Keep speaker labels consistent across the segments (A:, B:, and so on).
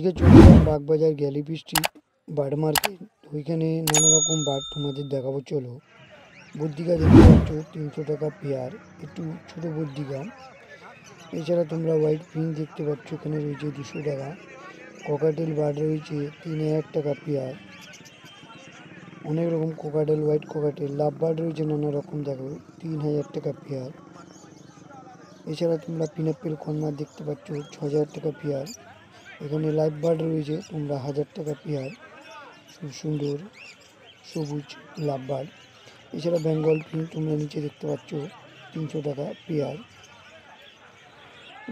A: আজকে চলে এলাম বাগবাজার গ্যালিপি স্ট্রিট বার্ড মার্কেট। ওইখানে নানা রকম বার্ড তোমাদের দেখাবো। চলো, বুদ্ধিকা দেখতে পাচ্ছ 300 টাকা পেয়ার, একটু ছোটো বুদ্ধিকা। এছাড়া তোমরা হোয়াইট ফিঞ্চ দেখতে পাচ্ছ, এখানে রয়েছে 200 টাকা। ককাটেল বার্ড রয়েছে 3000 টাকা পেয়ার। অনেক রকম cockatiel, white cockatiel, love bird রয়েছে নানা রকম, দেখো 3000 টাকা পেয়ার। এছাড়া তোমরা পিনাপেল কর্নার দেখতে পাচ্ছ 6000 টাকা পেয়ার। এখানে লাইভ বার্ড রয়েছে তোমরা 1000 টাকা পেয়ার, খুব সুন্দর সবুজ লাভ বার্ড। এছাড়া বেঙ্গল ফিঞ্চ তোমরা নিচে দেখতে পাচ্ছ 300 টাকা পেয়ার।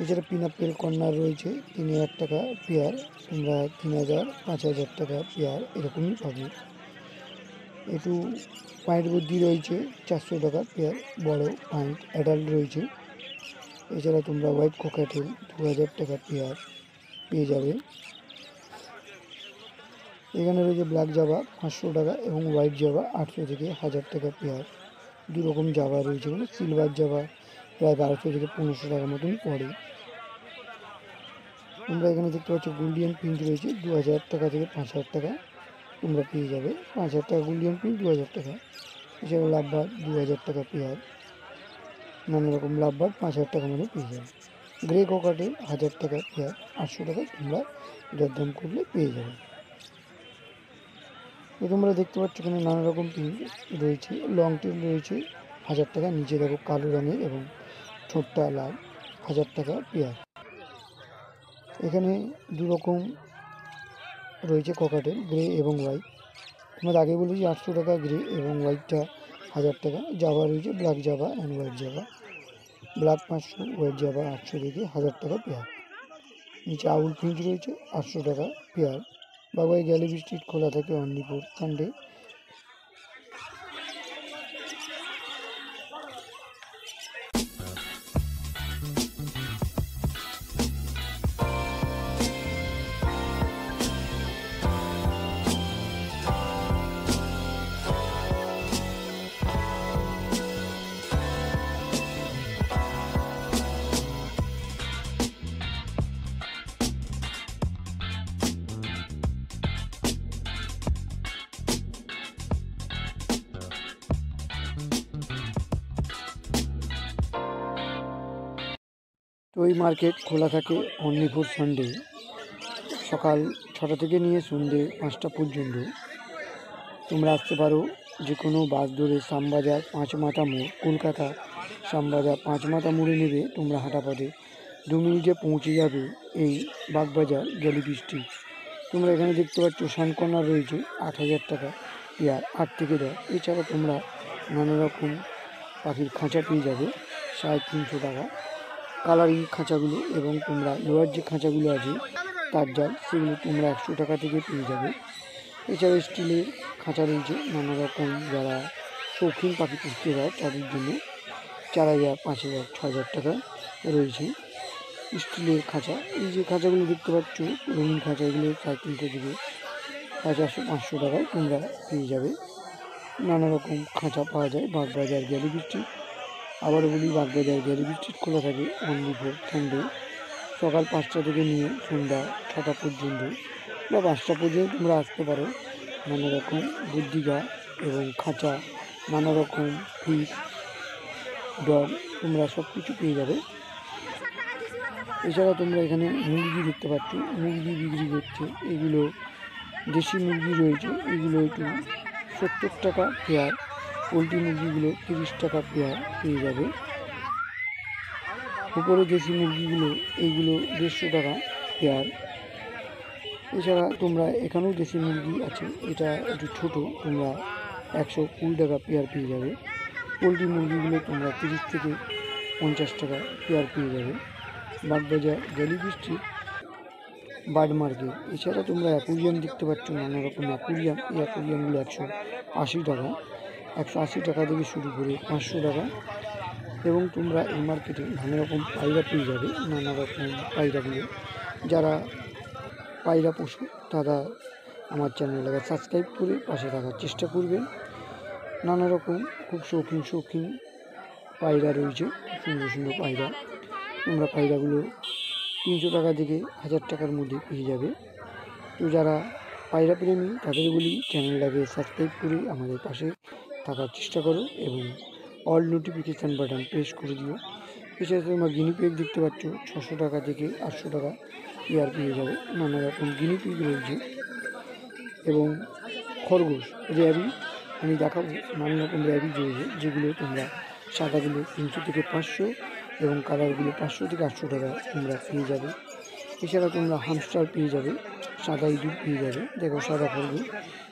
A: এছাড়া পিনাপেল কর্নার রয়েছে 3000 টাকা পেয়ার, তোমরা 3000, 5000 টাকা পেয়ার এরকমই পাবে। একটু পয়েন্ট বুদ্ধি রয়েছে 400 টাকা পেয়ার, বড় পয়েন্ট অ্যাডাল্ট রয়েছে। এছাড়া তোমরা হোয়াইট কোকাটেল 2000 টাকা পেয়ার পেয়ে যাবে। এখানে রয়েছে ব্ল্যাক জাভা 500 টাকা এবং হোয়াইট জাভা 800 থেকে 1000 টাকা পেয়ার। দু রকম জাভা রয়েছে, মানে সিলভার জাভা প্রায় 1200 থেকে 1500 টাকার মতন পড়ে। তোমরা এখানে দেখতে পাচ্ছ গোল্ডিয়ান পিঞ্চ রয়েছে 2000 টাকা থেকে 5000 টাকা তোমরা পেয়ে যাবে। 5000 টাকা গোল্ডিয়ান পিঞ্চ, 2000 টাকা। এছাড়া লাভবার 2000 টাকা পেয়ার, নানা রকম লাভবার 5000 টাকা মতো পেয়ে যাবে। গ্রে কোকাটেল 1000 টাকা পেয়ার, 800 টাকা তোমরা দরদাম করলে পেয়ে যাবে। তোমরা দেখতে পাচ্ছ এখানে নানা রকম পিঞ্চ রয়েছে। লং টেল রয়েছে 1000 টাকা, নিচে দেখো কালো রঙের এবং ঠোঁটটা লাল, 1000 টাকা পেয়ার। এখানে দু রকম রয়েছে কোকাটেল, গ্রে এবং হোয়াইট। তোমাদের আগে বলেছি 800 টাকা গ্রে এবং হোয়াইটটা 1000 টাকা। জাভা রয়েছে black Java and white Java, black 500, white Java 800 থেকে 1000 টাকা পেয়ার। নিচে আউল ফিঞ্চ রয়েছে 800 টাকা পেয়ার। বাবাই গ্যালিপি স্ট্রিট খোলা থাকে অনলি ফর সানডে। তো এই মার্কেট খোলা থাকে অনলি ফর সানডে, সকাল 6টা থেকে নিয়ে সন্ধ্যে 5টা পর্যন্ত। তোমরা আসতে পারো যে কোনো বাস ধরে, শ্যামবাজার 5 মাথা মোড়, কলকাতা শ্যামবাজার 5 মাথা মোড়ে নেবে তোমরা হাঁটা পথে 2 মিনিটে পৌঁছে যাবে এই বাগবাজার গ্যালিপি স্ট্রিট। তোমরা এখানে দেখতে পাচ্ছ সান কর্নার রয়েছে 8000 টাকা পেয়ার, 8 থেকে 10। এছাড়া তোমরা নানা রকম পাখির খাঁচা পেয়ে যাবে 350 টাকা, কালারিং খাঁচাগুলো, এবং তোমরা লোহার যে খাঁচাগুলো আছে তার জাল, সেগুলো তোমরা 100 টাকা থেকে পেয়ে যাবে। এছাড়া স্টিলের খাঁচা রয়েছে নানা রকম, যারা শৌখিন পাখি পুষতে হয় তাদের জন্য 4000, 5000, 6000 টাকা রয়েছে স্টিলের খাঁচা। এই যে খাঁচাগুলো দেখতে পাচ্ছ রঙিন খাঁচা, এগুলো 350 থেকে 400, 500 টাকায় তোমরা পেয়ে যাবে। নানা রকম খাঁচা পাওয়া যায় বাগবাজার গ্যালিপি স্ট্রিট। আবারও বলি, বাগবাজার গ্যালিপি স্ট্রিট খোলা থাকে অনলি ফর সানডে, সকাল 5টা থেকে নিয়ে সন্ধ্যা 6টা পর্যন্ত বা 5টা পর্যন্ত তোমরা আসতে পারো। নানা রকম বুদ্ধিকা এবং খাঁচা, নানা রকম ফিশ, ডগ তোমরা সব কিছু পেয়ে যাবে। এছাড়া তোমরা এখানে মুরগি দেখতে পাচ্ছ, মুরগি বিক্রি করছে। এগুলো দেশি মুরগি রয়েছে, এগুলো একটু 70 টাকা পেয়ার। পোলট্রি মুরগিগুলো 30 টাকা পেয়ার পেয়ে যাবে। উপরে দেশি মুরগিগুলো এইগুলো 150 টাকা পেয়ার। এছাড়া তোমরা এখানেও দেশি মুরগি আছে, এটা একটু ছোটো, তোমরা 120 টাকা পেয়ার পেয়ে যাবে। পোলট্রি মুরগিগুলো তোমরা 30 থেকে 50 টাকা পেয়ার পেয়ে যাবে বাগবাজার গ্যালিপি স্ট্রিট বার্ড মার্কেট। এছাড়া তোমরা অ্যাকুরিয়াম দেখতে পাচ্ছ, নানা রকম অ্যাকুরিয়াম। এই অ্যাকুরিয়ামগুলো 180 টাকা, 180 টাকা থেকে শুরু করে 500 টাকা। এবং তোমরা এই মার্কেটে নানা রকম পায়রা পেয়ে যাবে, নানা রকম পায়রাগুলো। যারা পায়রা পশু তারা আমার চ্যানেলটাকে সাবস্ক্রাইব করে পাশে থাকার চেষ্টা করবেন। নানা রকম খুব শৌখিন পায়রা রয়েছে, সুন্দর সুন্দর পায়রা। তোমরা পায়রাগুলো 300 টাকা থেকে 1000 টাকার মধ্যে পেয়ে যাবে। তো যারা পায়রা প্রেমী তাদের বলি চ্যানেলটাকে সাবস্ক্রাইব করে আমাদের পাশে থাকার চেষ্টা করো এবং অল নোটিফিকেশান বাটন প্রেস করে দিও। এছাড়া তোমরা গিনিপিগ দেখতে পাচ্ছ 600 টাকা থেকে 800 টাকা পেয়ার পেয়ে যাবে। নানা রকম গিনিপিগ রয়েছে এবং খরগোশ র্যাবি আমি দেখাবো। নানা রকম র্যাবি রয়েছে যেগুলো তোমরা সাদাগুলো 300 থেকে 500 এবং কালারগুলো 500 থেকে 800 টাকা তোমরা পেয়ে যাবে। এছাড়া তোমরা হামস্টার পেয়ে যাবে, সাদা ইঁদুর পেয়ে যাবে। দেখো সাদা খরগোশ,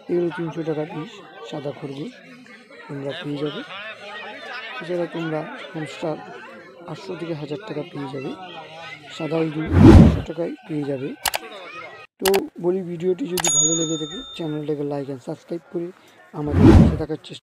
A: এগুলো 300 টাকা পিস সাদা খরগোশ তোমরা পেয়ে যাবে। এছাড়া তোমরা হামস্টার 800 থেকে 1000 টাকা পেয়ে যাবে, সাদা ইঁদুর 500 টাকায় পেয়ে যাবে। তো বলি ভিডিওটি যদি ভালো লেগে থাকে চ্যানেলটাকে লাইক অ্যান্ড সাবস্ক্রাইব করে আমাদের পাশে থাকার চেষ্টা